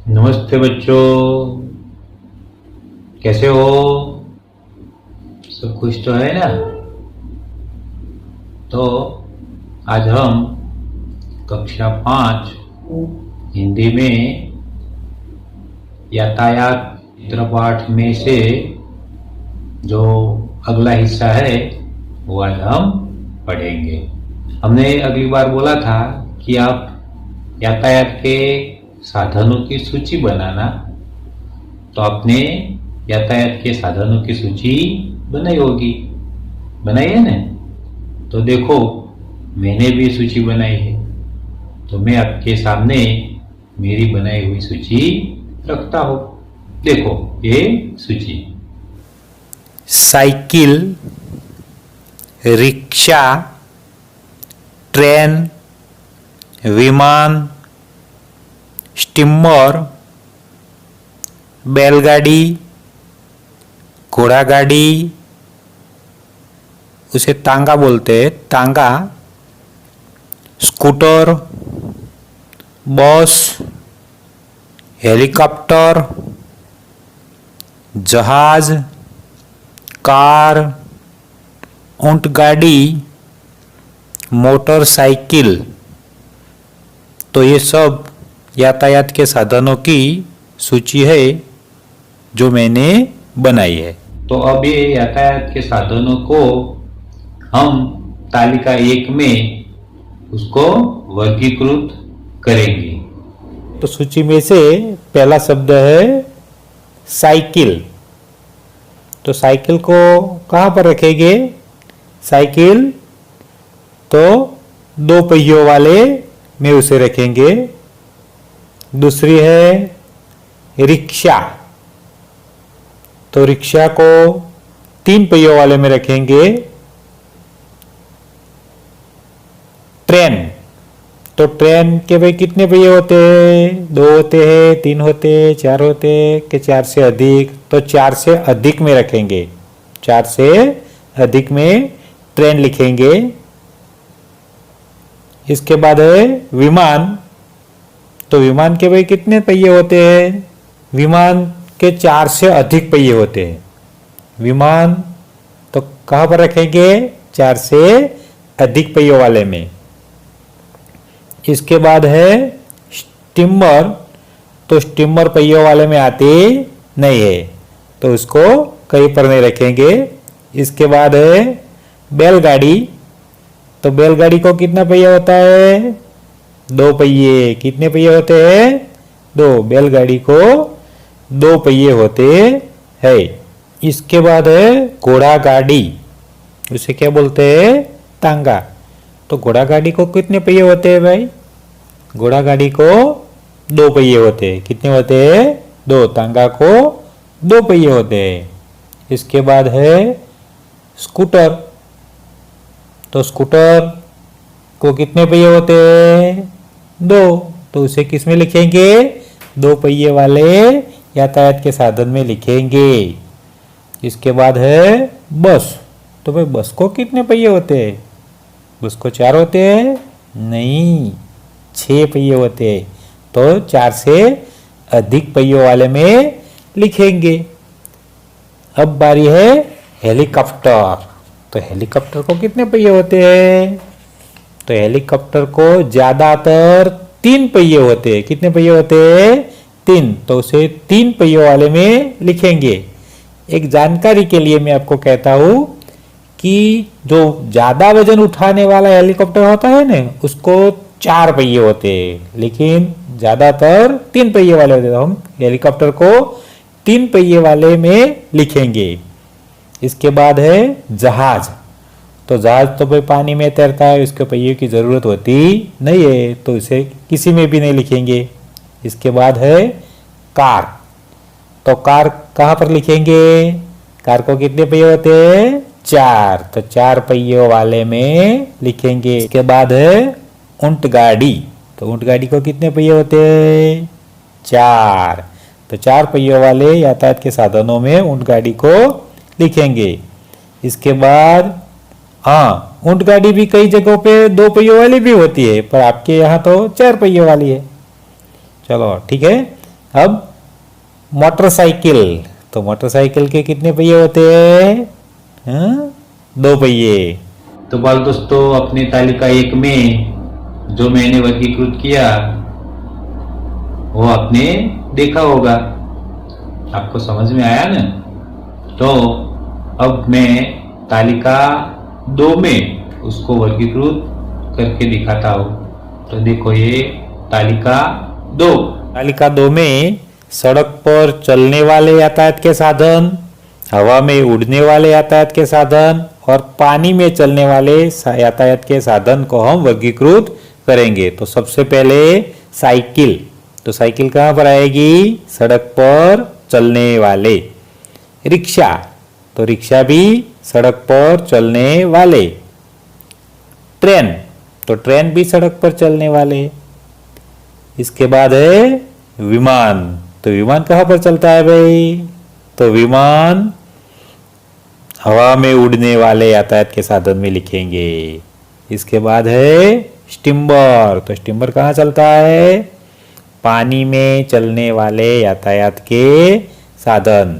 नमस्ते बच्चों, कैसे हो? सब खुश तो है ना? तो आज हम कक्षा 5 हिंदी में यातायात चित्रपाठ में से जो अगला हिस्सा है वो आज हम पढ़ेंगे। हमने अगली बार बोला था कि आप यातायात के साधनों की सूची बनाना, तो आपने यातायात के साधनों की सूची बनाई होगी, बनाई है ना? तो देखो, मैंने भी सूची बनाई है, तो मैं आपके सामने मेरी बनाई हुई सूची रखता हूँ। देखो ये सूची। साइकिल, रिक्शा, ट्रेन, विमान, स्टीमर, बैलगाड़ी, घोड़ागाड़ी, उसे तांगा बोलते हैं, तांगा, स्कूटर, बस, हेलीकॉप्टर, जहाज, कार, ऊंटगाड़ी, मोटरसाइकिल। तो ये सब यातायात के साधनों की सूची है जो मैंने बनाई है। तो अब ये यातायात के साधनों को हम तालिका 1 में उसको वर्गीकृत करेंगे। तो सूची में से पहला शब्द है साइकिल। तो साइकिल को कहाँ पर रखेंगे? साइकिल तो 2 पहियों वाले में उसे रखेंगे। दूसरी है रिक्शा, तो रिक्शा को 3 पहियों वाले में रखेंगे। ट्रेन, तो ट्रेन के भाई कितने पहिए होते हैं? 2 होते हैं, 3 होते हैं, 4 होते हैं कि 4 से अधिक? तो 4 से अधिक में रखेंगे, 4 से अधिक में ट्रेन लिखेंगे। इसके बाद है विमान, तो विमान के भाई कितने पहिए होते हैं? विमान के 4 से अधिक पहिए होते हैं। विमान तो कहाँ पर रखेंगे? 4 से अधिक पहियों वाले में। इसके बाद है स्टीमर, तो स्टीमर पहियों वाले में आती नहीं है, तो उसको कहीं पर नहीं रखेंगे। इसके बाद है बैलगाड़ी, तो बैलगाड़ी को कितना पहिया होता है? 2 पहिए। कितने पहिए होते हैं? 2। बैलगाड़ी को 2 पहिए होते हैं। इसके बाद है घोड़ा गाड़ी, उसे क्या बोलते हैं? तांगा। तो घोड़ा गाड़ी को कितने पहिए होते हैं भाई? घोड़ा गाड़ी को 2 पहिए होते हैं। कितने होते हैं? 2। तांगा को 2 पहिए होते हैं। इसके बाद है स्कूटर, तो स्कूटर को कितने पहिए होते हैं? 2। तो उसे किस में लिखेंगे? 2 पहिए वाले यातायात के साधन में लिखेंगे। इसके बाद है बस, तो भाई बस को कितने पहिए होते हैं? बस को 4 होते हैं? नहीं, 6 पहिए होते हैं। तो 4 से अधिक पहियों वाले में लिखेंगे। अब बारी है हेलीकॉप्टर, तो हेलीकॉप्टर को कितने पहिए होते हैं? तो हेलीकॉप्टर को ज्यादातर 3 पहिए होते हैं। कितने पहिए होते हैं? 3। तो उसे 3 पहियों वाले में लिखेंगे। एक जानकारी के लिए मैं आपको कहता हूं कि जो ज्यादा वजन उठाने वाला हेलीकॉप्टर होता है ना, उसको 4 पहिए होते हैं, लेकिन ज्यादातर 3 पहिए वाले होते हैं। तो हम हेलीकॉप्टर को 3 पहिए वाले में लिखेंगे। इसके बाद है जहाज, तो जहाज तो भाई पानी में तैरता है, उसके पहिए की जरूरत होती नहीं है, तो इसे किसी में भी नहीं लिखेंगे। इसके बाद है कार, तो कार कहाँ पर लिखेंगे? कार को कितने पहिए होते हैं? 4। तो 4 पहियों वाले में लिखेंगे। इसके बाद है ऊंटगाड़ी, तो ऊंटगाड़ी को कितने पहिए होते हैं? 4। तो 4 पहियों वाले यातायात के साधनों में ऊंटगाड़ी को लिखेंगे। इसके बाद हाँ, ऊंटगाड़ी भी कई जगहों पे 2 पहियों वाली भी होती है, पर आपके यहाँ तो 4 पहियों वाली है। चलो ठीक है। अब मोटरसाइकिल, तो मोटरसाइकिल के कितने पहिए होते हैं? हाँ? 2 पहिए। तो बाल दोस्तों, अपनी तालिका 1 में जो मैंने वर्गीकृत किया वो आपने देखा होगा, आपको समझ में आया ना? तो अब मैं तालिका 2 में उसको वर्गीकृत करके दिखाता हूँ। तो देखो, ये तालिका 2। तालिका 2 में सड़क पर चलने वाले यातायात के साधन, हवा में उड़ने वाले यातायात के साधन और पानी में चलने वाले यातायात के साधन को हम वर्गीकृत करेंगे। तो सबसे पहले साइकिल, तो साइकिल कहाँ पर आएगी? सड़क पर चलने वाले। रिक्शा, तो रिक्शा भी सड़क पर चलने वाले। ट्रेन, तो ट्रेन भी सड़क पर चलने वाले। इसके बाद है विमान, तो विमान कहाँ पर चलता है भाई? तो विमान हवा में उड़ने वाले यातायात के साधन में लिखेंगे। इसके बाद है स्टीमर, तो स्टीमर कहाँ चलता है? पानी में चलने वाले यातायात के साधन।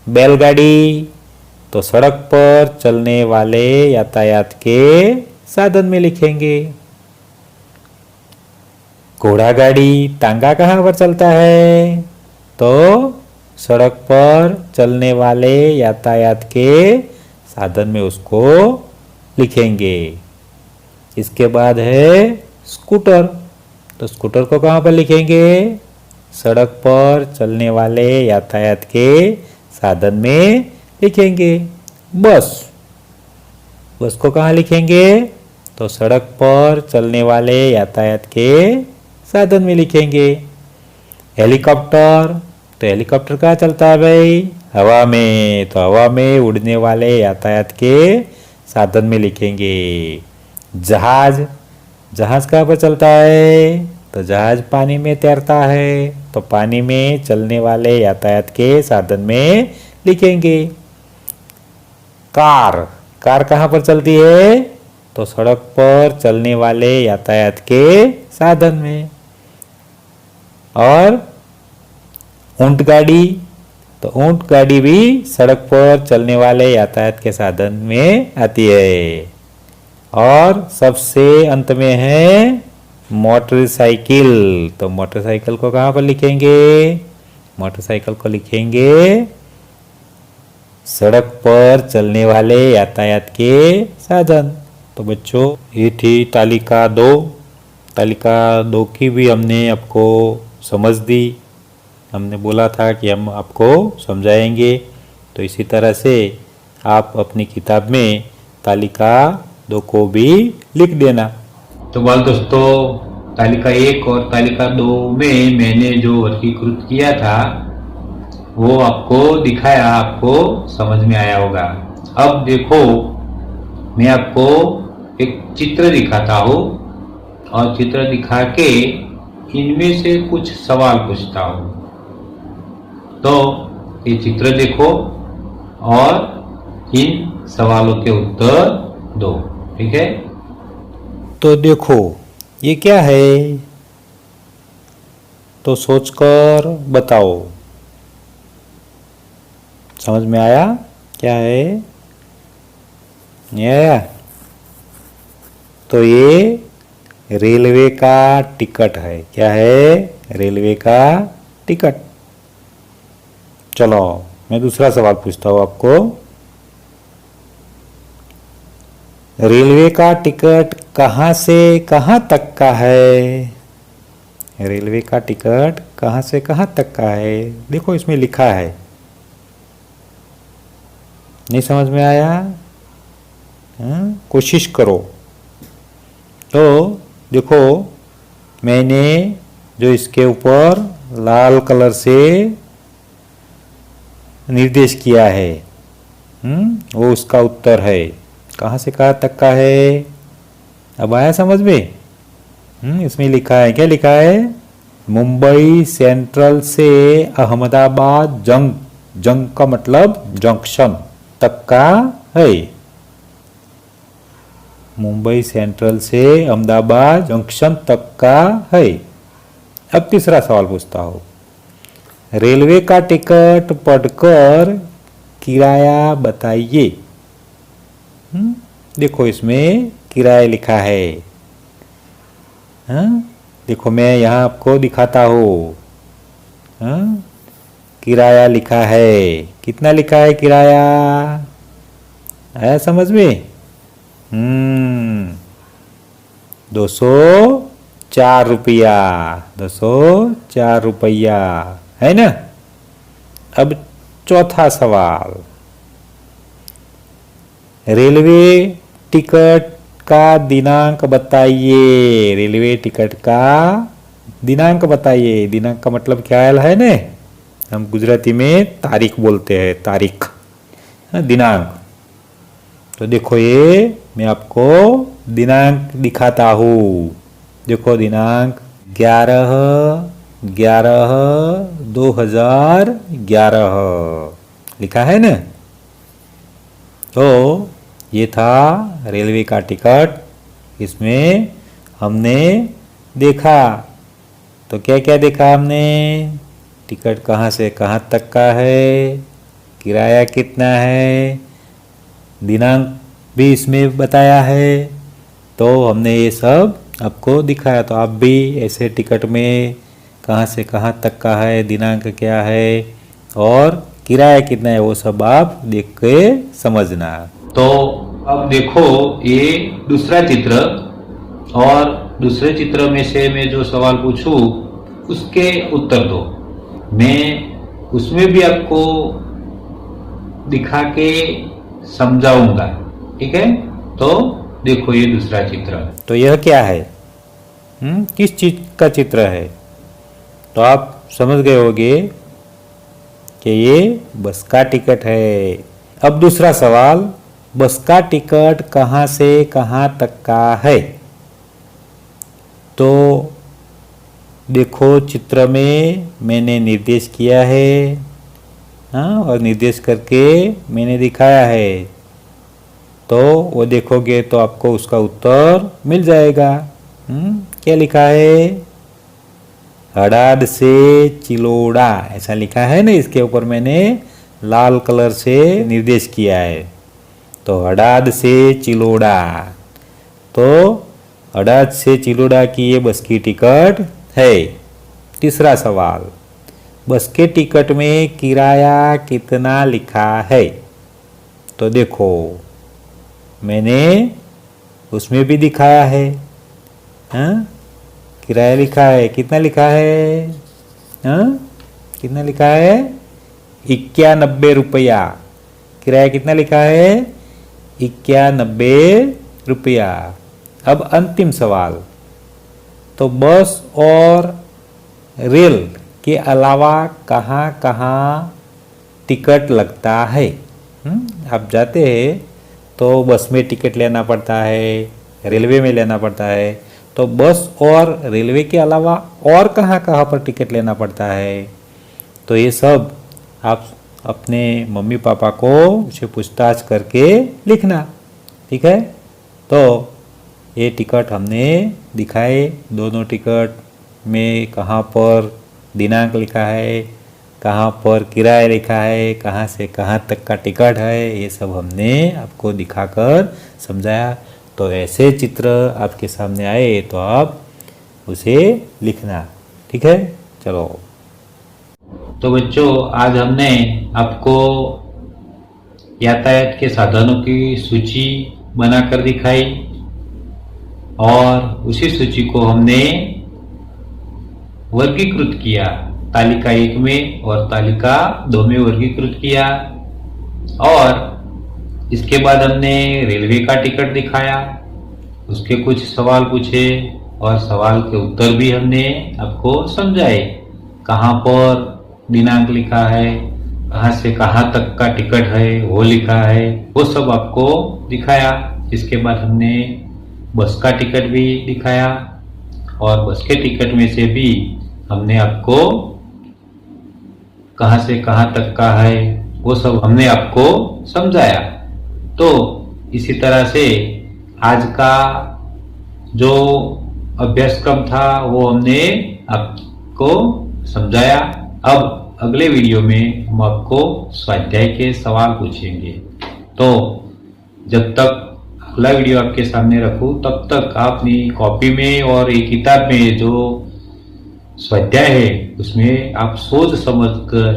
बैलगाड़ी, तो सड़क पर चलने वाले यातायात के साधन में लिखेंगे। घोड़ा गाड़ी, तांगा कहाँ पर चलता है? तो सड़क पर चलने वाले यातायात के साधन में उसको लिखेंगे। इसके बाद है स्कूटर, तो स्कूटर को कहाँ पर लिखेंगे? सड़क पर चलने वाले यातायात के साधन में लिखेंगे। बस, बस को कहाँ लिखेंगे? तो सड़क पर चलने वाले यातायात के साधन में लिखेंगे। हेलीकॉप्टर, तो हेलीकॉप्टर कहाँ चलता है भाई? हवा में, तो हवा में उड़ने वाले यातायात के साधन में लिखेंगे। जहाज, जहाज कहाँ पर चलता है? तो जहाज पानी में तैरता है, तो पानी में चलने वाले यातायात के साधन में लिखेंगे। कार, कार कहाँ पर चलती है? तो सड़क पर चलने वाले यातायात के साधन में। और ऊंट गाड़ी, तो ऊंट गाड़ी भी सड़क पर चलने वाले यातायात के साधन में आती है। और सबसे अंत में है मोटरसाइकिल, तो मोटरसाइकिल को कहाँ पर लिखेंगे? मोटरसाइकिल को लिखेंगे सड़क पर चलने वाले यातायात के साधन। तो बच्चों, ये थी तालिका 2। तालिका 2 की भी हमने आपको समझ दी। हमने बोला था कि हम आपको समझाएंगे, तो इसी तरह से आप अपनी किताब में तालिका 2 को भी लिख देना। तो बाल दोस्तों, तालिका 1 और तालिका 2 में मैंने जो वर्गीकृत किया था वो आपको दिखाया, आपको समझ में आया होगा। अब देखो, मैं आपको एक चित्र दिखाता हूँ और चित्र दिखा के इनमें से कुछ सवाल पूछता हूँ। तो ये चित्र देखो और इन सवालों के उत्तर दो, ठीक है? तो देखो, ये क्या है? तो सोचकर बताओ। समझ में आया क्या है? नहीं आया? तो ये रेलवे का टिकट है। क्या है? रेलवे का टिकट। चलो, मैं दूसरा सवाल पूछता हूँ आपको। रेलवे का टिकट कहाँ से कहाँ तक का है? रेलवे का टिकट कहाँ से कहाँ तक का है? देखो, इसमें लिखा है। नहीं समझ में आया? कोशिश करो। तो देखो, मैंने जो इसके ऊपर लाल कलर से निर्देश किया है, वो उसका उत्तर है। कहाँ से कहाँ तक का है? अब आया समझ में? इसमें लिखा है, क्या लिखा है? मुंबई सेंट्रल से अहमदाबाद जंग का मतलब जंक्शन तक का है। मुंबई सेंट्रल से अहमदाबाद जंक्शन तक का है। अब तीसरा सवाल पूछता हूँ। रेलवे का टिकट पढ़कर किराया बताइए। देखो इसमें किराया लिखा है। देखो मैं यहाँ आपको दिखाता हूँ। किराया लिखा है। कितना लिखा है किराया? आया समझ में? 204 रुपया। 204 रुपया है ना। अब चौथा सवाल, रेलवे टिकट का दिनांक बताइए। रेलवे टिकट का दिनांक बताइए। दिनांक का मतलब क्या है ना, हम गुजराती में तारीख बोलते हैं, तारीख, दिनांक। तो देखो ये मैं आपको दिनांक दिखाता हूँ। देखो दिनांक 11/11/2011 लिखा है ना। तो ये था रेलवे का टिकट। इसमें हमने देखा, तो क्या क्या देखा हमने? टिकट कहाँ से कहाँ तक का है, किराया कितना है, दिनांक भी इसमें बताया है। तो हमने ये सब आपको दिखाया। तो आप भी ऐसे टिकट में कहाँ से कहाँ तक का है, दिनांक क्या है और किराया कितना है, वो सब आप देख के समझना। तो अब देखो ये दूसरा चित्र, और दूसरे चित्र में से मैं जो सवाल पूछूं उसके उत्तर दो। मैं उसमें भी आपको दिखा के समझाऊंगा, ठीक है। तो देखो ये दूसरा चित्र। तो यह क्या है? किस चीज का चित्र है? तो आप समझ गए होंगे कि ये बस का टिकट है। अब दूसरा सवाल, बस का टिकट कहाँ से कहाँ तक का है? तो देखो चित्र में मैंने निर्देश किया है, और निर्देश करके मैंने दिखाया है। तो वो देखोगे तो आपको उसका उत्तर मिल जाएगा। क्या लिखा है? हड़ाद से चिलोड़ा, ऐसा लिखा है ना। इसके ऊपर मैंने लाल कलर से निर्देश किया है। तो हड़ाद से चिलोड़ा। तो हड़ाद से चिलोड़ा की ये बस की टिकट है। तीसरा सवाल, बस के टिकट में किराया कितना लिखा है? तो देखो मैंने उसमें भी दिखाया है। किराया लिखा है, कितना लिखा है? कितना लिखा है? 91 रुपया। किराया कितना लिखा है? 91 रुपया। अब अंतिम सवाल, तो बस और रेल के अलावा कहाँ कहाँ टिकट लगता है? आप जाते हैं तो बस में टिकट लेना पड़ता है, रेलवे में लेना पड़ता है। तो बस और रेलवे के अलावा और कहाँ कहाँ पर टिकट लेना पड़ता है? तो ये सब आप अपने मम्मी पापा को उसे पूछताछ करके लिखना, ठीक है। तो ये टिकट हमने दिखाए, दोनों टिकट में कहाँ पर दिनांक लिखा है, कहाँ पर किराया लिखा है, कहाँ से कहाँ तक का टिकट है, ये सब हमने आपको दिखाकर समझाया। तो ऐसे चित्र आपके सामने आए तो आप उसे लिखना, ठीक है। चलो, तो बच्चों आज हमने आपको यातायात के साधनों की सूची बनाकर दिखाई, और उसी सूची को हमने वर्गीकृत किया, तालिका 1 में और तालिका 2 में वर्गीकृत किया। और इसके बाद हमने रेलवे का टिकट दिखाया, उसके कुछ सवाल पूछे और सवाल के उत्तर भी हमने आपको समझाए। कहाँ पर दिनांक लिखा है, कहाँ से कहाँ तक का टिकट है वो लिखा है, वो सब आपको दिखाया। इसके बाद हमने बस का टिकट भी दिखाया, और बस के टिकट में से भी हमने आपको कहाँ से कहाँ तक का है वो सब हमने आपको समझाया। तो इसी तरह से आज का जो अभ्यासक्रम था वो हमने आपको समझाया। अब अगले वीडियो में हम आपको स्वाध्याय के सवाल पूछेंगे। तो जब तक अगला वीडियो आपके सामने रखूं तब तक आप अपनी कॉपी में और एक किताब में जो स्वाध्याय है उसमें आप सोच समझ कर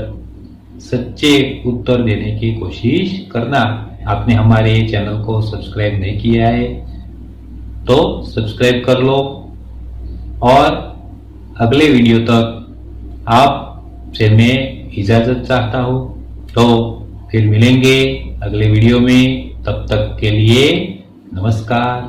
सच्चे उत्तर देने की कोशिश करना। आपने हमारे चैनल को सब्सक्राइब नहीं किया है तो सब्सक्राइब कर लो और अगले वीडियो तक आपसे मैं इजाजत चाहता हूं। तो फिर मिलेंगे अगले वीडियो में, तब तक के लिए नमस्कार।